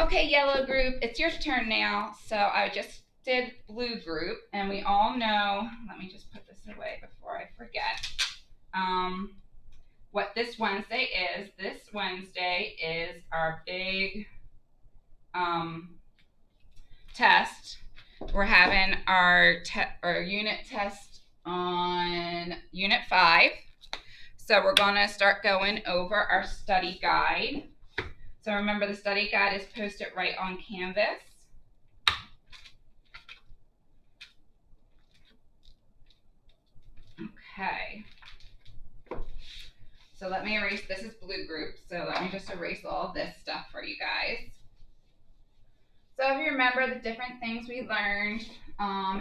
Okay, yellow group, it's your turn now. So I just did blue group, and we all know, let me just put this away before I forget, what this Wednesday is. This Wednesday is our big test. We're having our unit test on Unit 5. So we're going to start going over our study guide. So remember, the study guide is posted right on Canvas. Okay. So let me erase, this is blue group, so let me just erase all this stuff for you guys. So if you remember the different things we learned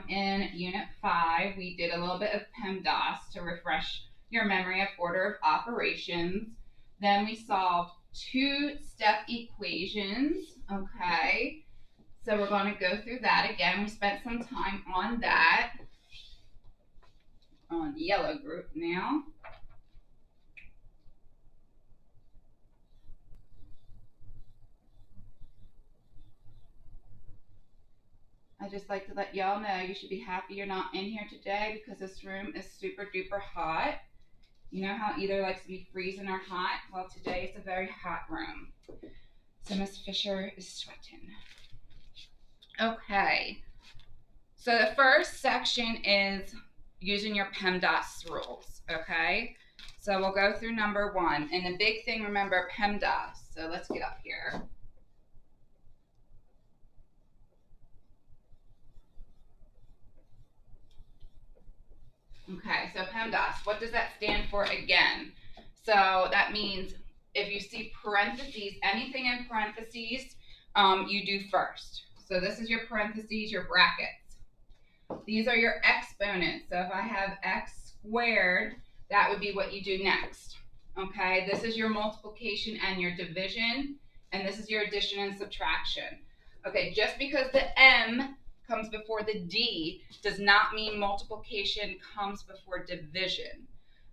in Unit 5, we did a little bit of PEMDAS to refresh your memory of order of operations. Then we solved two-step equations, okay? So we're going to go through that again. We spent some time on that, on yellow group now. I'd just like to let y'all know you should be happy you're not in here today because this room is super duper hot. You know how either likes to be freezing or hot? Well, today it's a very hot room. So Miss Fisher is sweating. Okay. So the first section is using your PEMDAS rules, okay? So we'll go through number 1. And the big thing, remember, PEMDAS. So let's get up here. Okay, so PEMDAS, what does that stand for again? So that means if you see parentheses, anything in parentheses, you do first. So this is your parentheses, your brackets. These are your exponents. So if I have x squared, that would be what you do next. Okay, this is your multiplication and your division, and this is your addition and subtraction. Okay, just because the M comes before the D does not mean multiplication comes before division.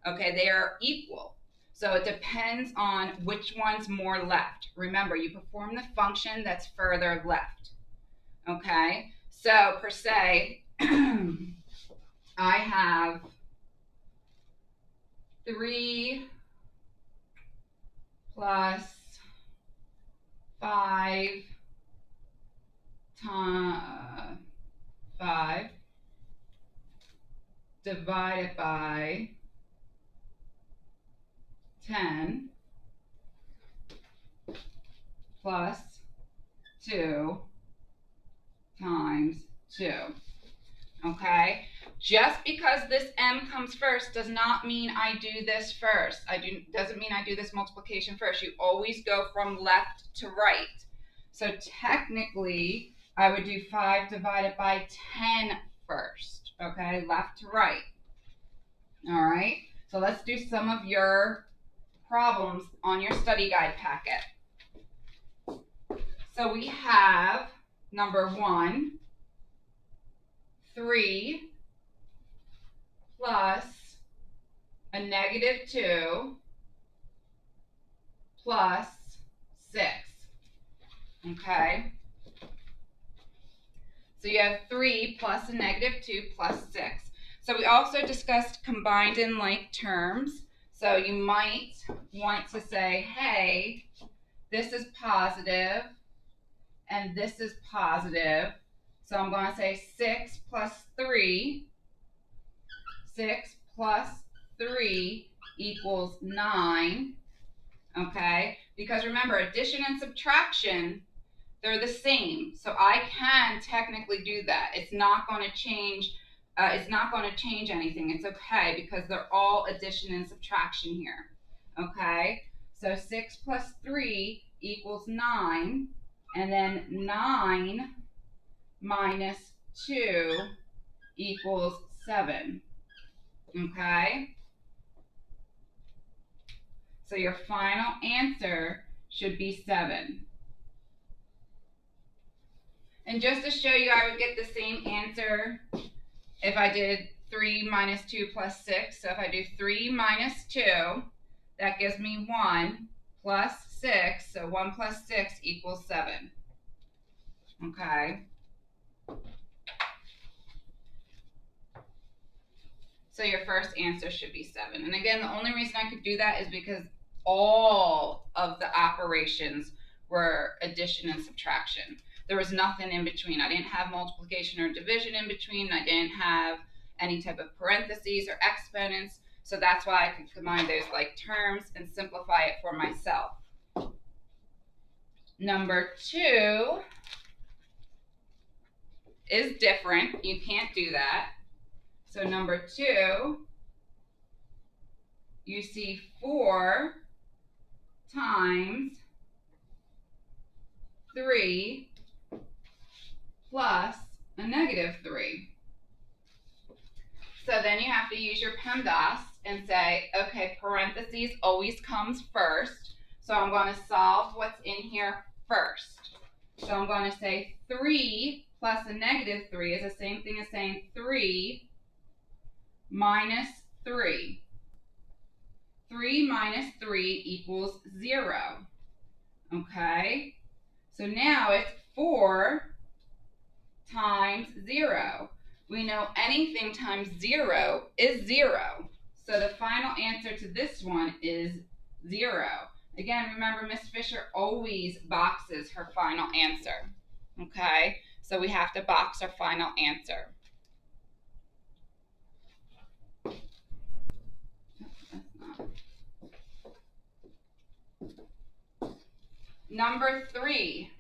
Okay, they are equal. So it depends on which one's more left. Remember, you perform the function that's further left. Okay, so per se, I have 3 plus 5 times 5 divided by 10 plus 2 times 2. Okay, just because this M comes first does not mean I do this first. Doesn't mean I do this multiplication first. You always go from left to right. So technically, I would do 5 divided by 10 first, okay, left to right. All right, so let's do some of your problems on your study guide packet. So we have number 1, 3 plus a negative 2 plus 6, okay? So you have 3 plus a negative 2 plus 6. So we also discussed combined and like terms. So you might want to say, hey, this is positive and this is positive. So I'm going to say 6 plus 3. 6 plus 3 equals 9. Okay? Because remember, addition and subtraction, they're the same. So I can technically do that. It's not going to change. It's not going to change anything. It's okay because they're all addition and subtraction here. Okay? So 6 plus 3 equals 9. And then 9 minus 2 equals 7. Okay? So your final answer should be 7. And just to show you, I would get the same answer if I did 3 minus 2 plus 6. So if I do 3 minus 2, that gives me 1 plus 6. So 1 plus 6 equals 7. Okay. So your first answer should be 7. And again, the only reason I could do that is because all of the operations were addition and subtraction. There was nothing in between. I didn't have multiplication or division in between. I didn't have any type of parentheses or exponents. So that's why I could combine those like terms and simplify it for myself. Number 2 is different. You can't do that. So number 2, you see 4 times 3 plus a negative 3. So then you have to use your PEMDAS and say, okay, parentheses always comes first. So I'm going to solve what's in here first. So I'm going to say 3 plus a negative 3 is the same thing as saying 3 minus 3. 3 minus 3 equals 0. Okay? So now it's 4 times 0. We know anything times 0 is 0. So the final answer to this one is 0. Again, remember, Miss Fisher always boxes her final answer. Okay? So we have to box our final answer. Number 3.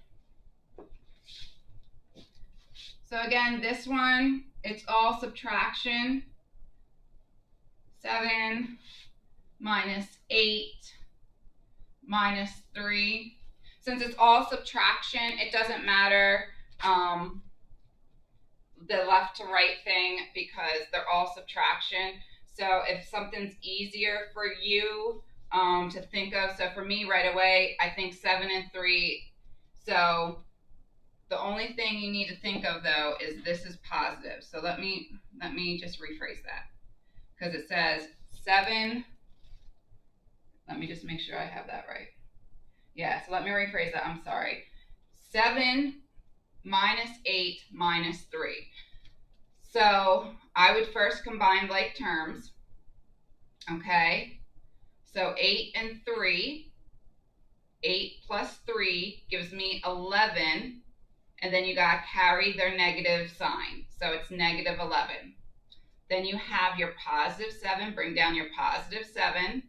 So again, this one, it's all subtraction. 7 minus 8 minus 3. Since it's all subtraction, it doesn't matter the left to right thing because they're all subtraction. So if something's easier for you to think of, so for me right away, I think 7 and 3. So the only thing you need to think of though is this is positive. So let me just rephrase that because it says 7. Let me just make sure I have that right. Yeah, so let me rephrase that. I'm sorry. 7 minus 8 minus 3. So I would first combine like terms. Okay. So 8 and 3. 8 plus 3 gives me 11. And then you got to carry their negative sign. So it's negative 11. Then you have your positive 7. Bring down your positive 7.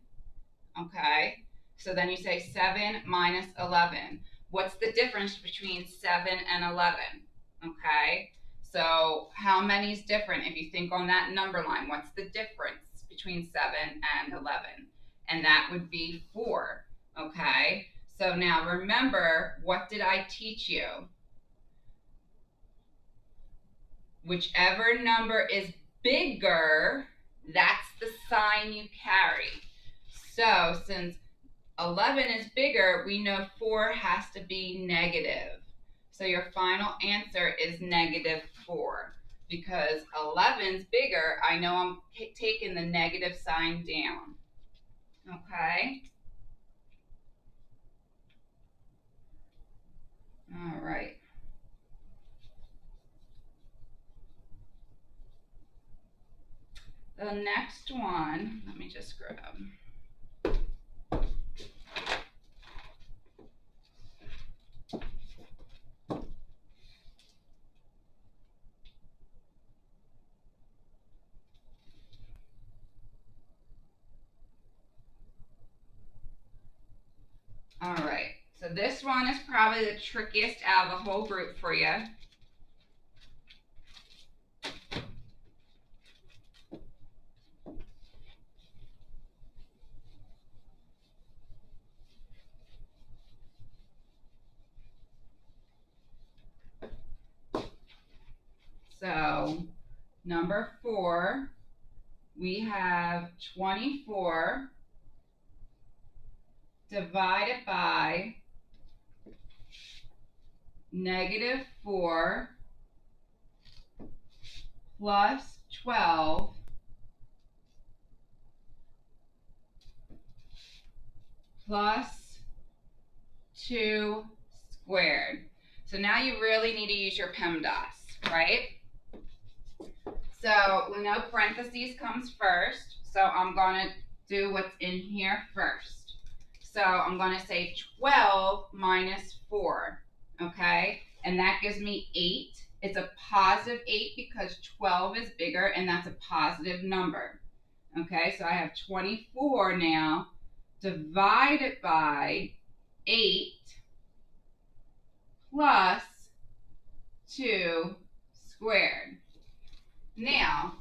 Okay. So then you say 7 minus 11. What's the difference between 7 and 11? Okay. So how many is different if you think on that number line? What's the difference between 7 and 11? And that would be 4. Okay. So now remember, what did I teach you? Whichever number is bigger, that's the sign you carry. So since 11 is bigger, we know 4 has to be negative. So your final answer is negative 4. Because 11's bigger, I know I'm taking the negative sign down. Okay? All right. The next one, let me just grab. All right, so this one is probably the trickiest out of the whole group for you. So number 4, we have 24 divided by negative 4 plus 12 plus 2 squared. So now you really need to use your PEMDAS, right? So we know parentheses comes first, so I'm going to do what's in here first. So I'm going to say 12 minus 4, okay? And that gives me 8. It's a positive 8 because 12 is bigger, and that's a positive number. Okay, so I have 24 now divided by 8 plus 2 squared. Now,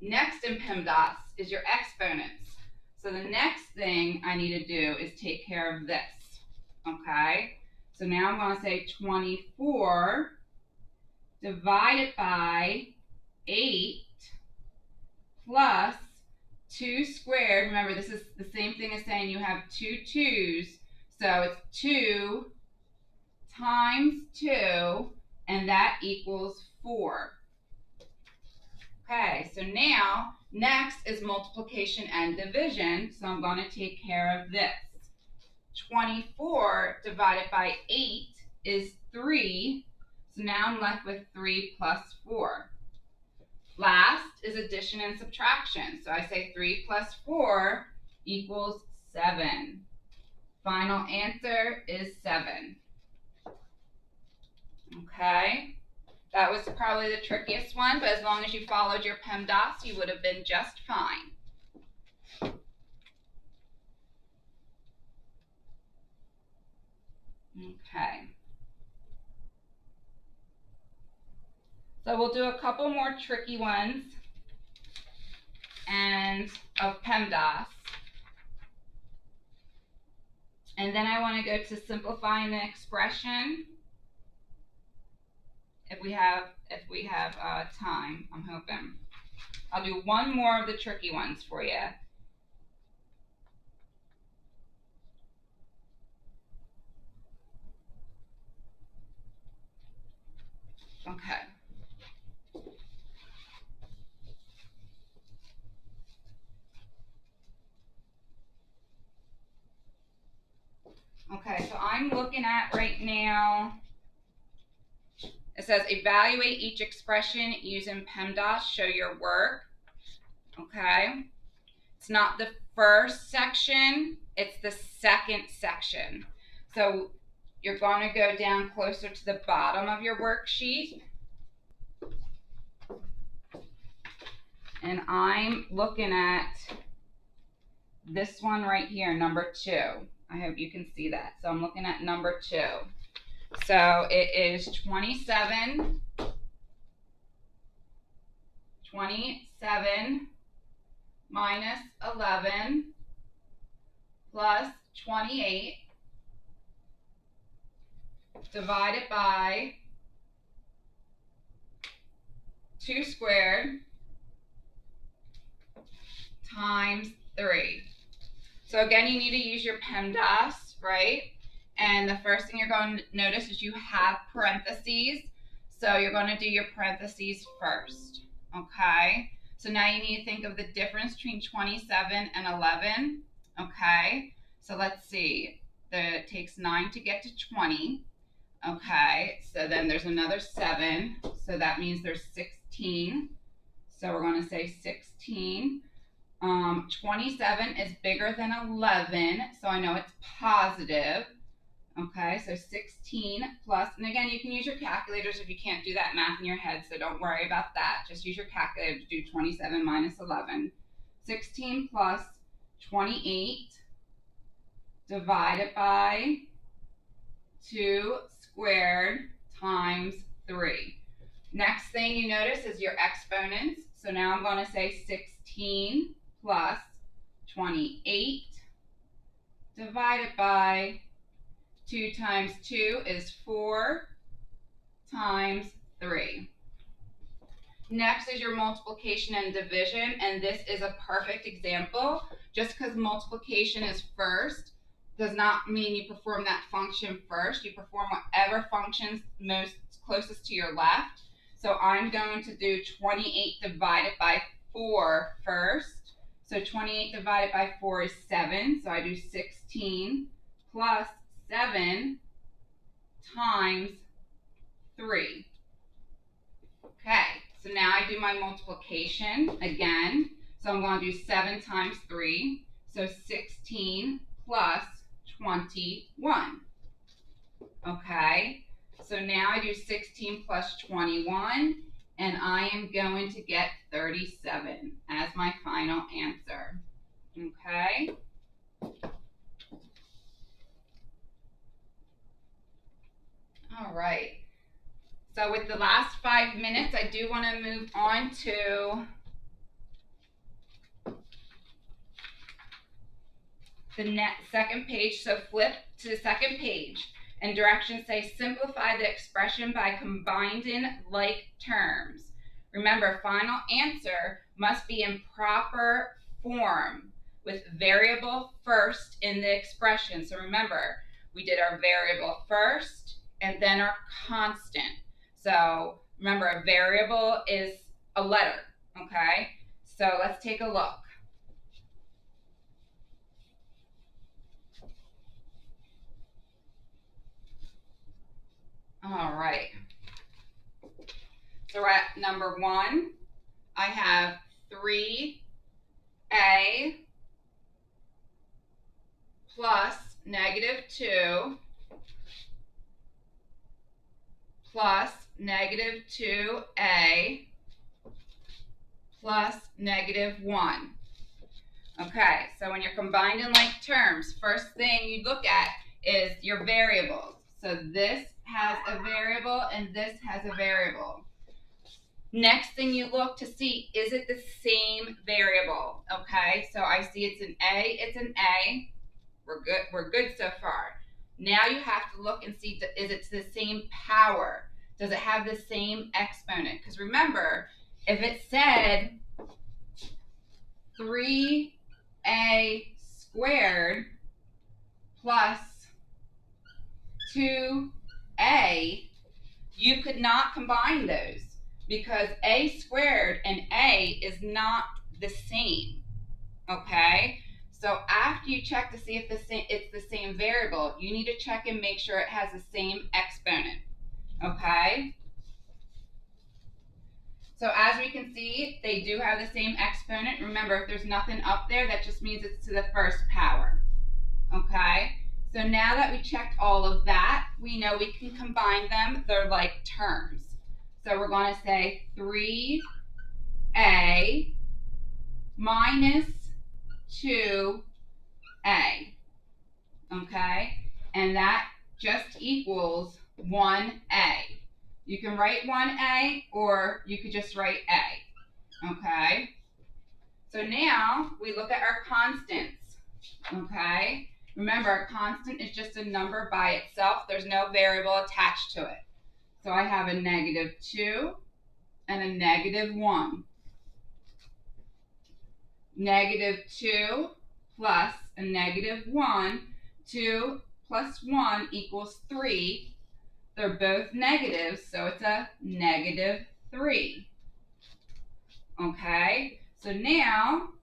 next in PEMDAS is your exponents. So the next thing I need to do is take care of this, okay? So now I'm going to say 24 divided by 8 plus 2 squared. Remember, this is the same thing as saying you have 2 2's. So it's 2 times 2, and that equals 4. Okay, so now, next is multiplication and division. So I'm going to take care of this. 24 divided by 8 is 3. So now I'm left with 3 plus 4. Last is addition and subtraction. So I say 3 plus 4 equals 7. Final answer is 7. Okay? That was probably the trickiest one, but as long as you followed your PEMDAS, you would have been just fine. Okay. So we'll do a couple more tricky ones and of PEMDAS. And then I want to go to simplifying the expression. If we have time, I'm hoping. I'll do one more of the tricky ones for you. Okay. Okay, so I'm looking at right now, it says evaluate each expression using PEMDAS, show your work. Okay, it's not the first section, it's the second section. So you're going to go down closer to the bottom of your worksheet. And I'm looking at this one right here, number 2. I hope you can see that. So I'm looking at number 2. So it is 27 minus 11 plus 28 divided by 2 squared times 3. So again, you need to use your PEMDAS, right? And the first thing you're going to notice is you have parentheses. So you're going to do your parentheses first, okay? So now you need to think of the difference between 27 and 11, okay? So let's see. It takes 9 to get to 20, okay? So then there's another 7, so that means there's 16. So we're going to say 16. 27 is bigger than 11, so I know it's positive. Okay, so 16 plus, and again, you can use your calculators if you can't do that math in your head, so don't worry about that. Just use your calculator to do 27 minus 11. 16 plus 28 divided by 2 squared times 3. Next thing you notice is your exponents. So now I'm going to say 16 plus 28 divided by 2 times 2 is 4 times 3. Next is your multiplication and division, and this is a perfect example. Just because multiplication is first does not mean you perform that function first. You perform whatever function's most closest to your left. So I'm going to do 28 divided by 4 first. So 28 divided by 4 is 7. So I do 16 plus 7 times 3. Okay, so now I do my multiplication again. So I'm going to do 7 times 3. So 16 plus 21. Okay, so now I do 16 plus 21, and I am going to get 37 as my final answer. Okay. All right. So with the last 5 minutes, I do want to move on to the second page. So flip to the second page, and directions say simplify the expression by combining like terms. Remember, final answer must be in proper form with variable first in the expression. So remember, we did our variable first and then our constant. So remember, a variable is a letter, okay? So let's take a look. All right. So we're at number 1. I have 3a plus -2 plus -2a plus -1. Okay, so when you're combining like terms, first thing you look at is your variables. So this has a variable and this has a variable. Next thing you look to see, is it the same variable? Okay, so I see it's an A, it's an A. We're good so far. Now you have to look and see, is it the same power? Does it have the same exponent? Because remember, if it said 3a squared plus 2a, you could not combine those because a squared and a is not the same, okay? So after you check to see if it's the same variable, you need to check and make sure it has the same exponent, okay? So as we can see, they do have the same exponent. Remember, if there's nothing up there, that just means it's to the first power, okay? So now that we checked all of that, we know we can combine them. They're like terms. So we're going to say 3a minus 2a, okay? And that just equals 1a. You can write 1a or you could just write a, okay? So now we look at our constants, okay? Remember, a constant is just a number by itself. There's no variable attached to it. So I have a -2 and a -1. -2 plus a -1, 2 plus 1 equals 3. They're both negatives, so it's a -3. Okay, so now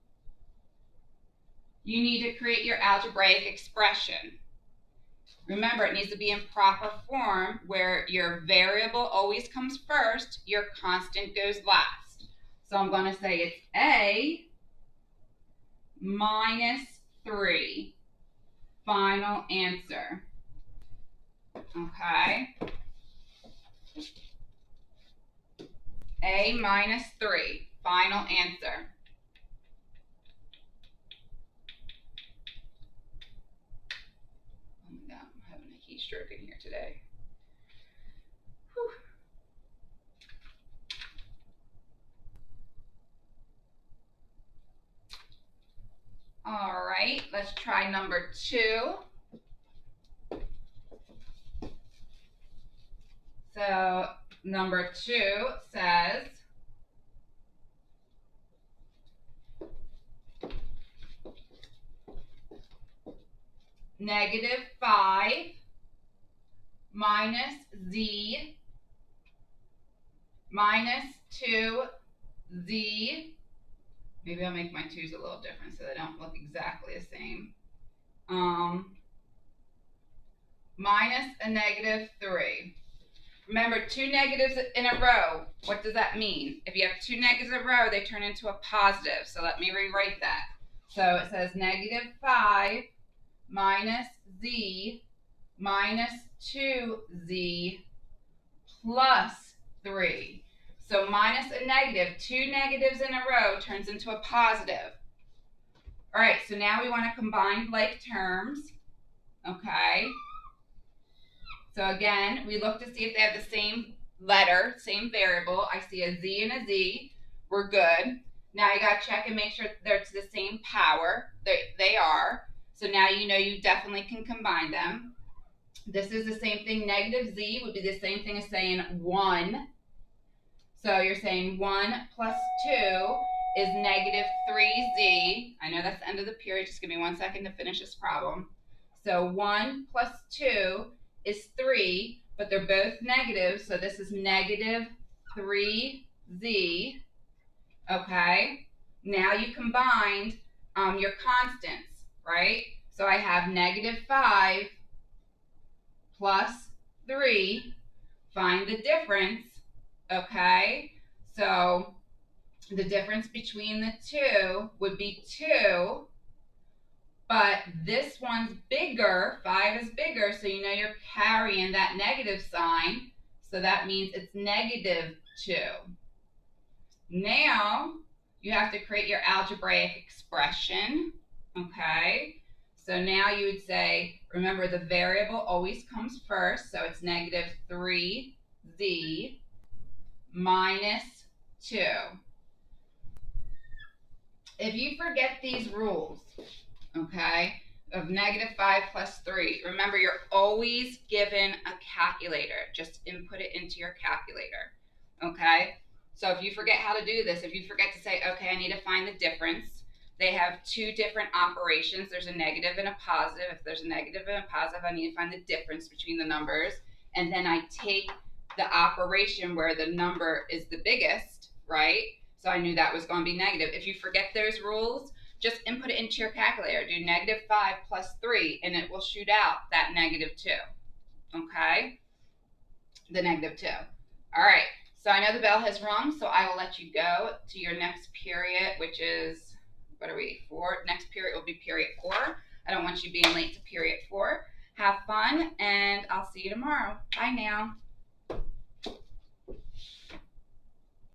you need to create your algebraic expression. Remember, it needs to be in proper form where your variable always comes first, your constant goes last. So I'm going to say it's a minus 3. Final answer. Okay. A minus 3. Final answer. Oh my God, I'm having a heat stroke in here today. Whew. All right, let's try number 2. So number 2 says -5 minus z minus 2z. Maybe I'll make my 2's a little different so they don't look exactly the same. Minus a -3. Remember, 2 negatives in a row, what does that mean? If you have 2 negatives in a row, they turn into a positive. So let me rewrite that. So it says negative 5 minus z minus 2z plus 3. So minus a negative, 2 negatives in a row turns into a positive. All right, so now we want to combine like terms, okay? So again, we look to see if they have the same letter, same variable. I see a z and a z. We're good. Now you got to check and make sure they're to the same power. They are. So now you know you definitely can combine them. This is the same thing. Negative z would be the same thing as saying 1. So you're saying 1 plus 2 is negative 3z. I know that's the end of the period. Just give me 1 second to finish this problem. So 1 plus 2 is 3, but they're both negative. So this is negative 3z. Okay. Now you combined your constants, right? So I have negative 5 plus 3. Find the difference. Okay, so the difference between the two would be 2, but this one's bigger, 5 is bigger, so you know you're carrying that negative sign, so that means it's negative 2. Now, you have to create your algebraic expression, okay? So now you would say, remember the variable always comes first, so it's negative 3z minus 2. If you forget these rules, okay, of negative 5 plus 3, remember you're always given a calculator. Just input it into your calculator, okay? So if you forget how to do this, if you forget to say, okay, I need to find the difference, they have 2 different operations. There's a negative and a positive. If there's a negative and a positive, I need to find the difference between the numbers. And then I take the operation where the number is the biggest, right? So I knew that was going to be negative. If you forget those rules, just input it into your calculator. Do negative 5 plus 3, and it will shoot out that negative 2, okay? The negative 2. All right, so I know the bell has rung, so I will let you go to your next period, which is, what are we, 4? Next period will be period 4. I don't want you being late to period 4. Have fun, and I'll see you tomorrow. Bye now.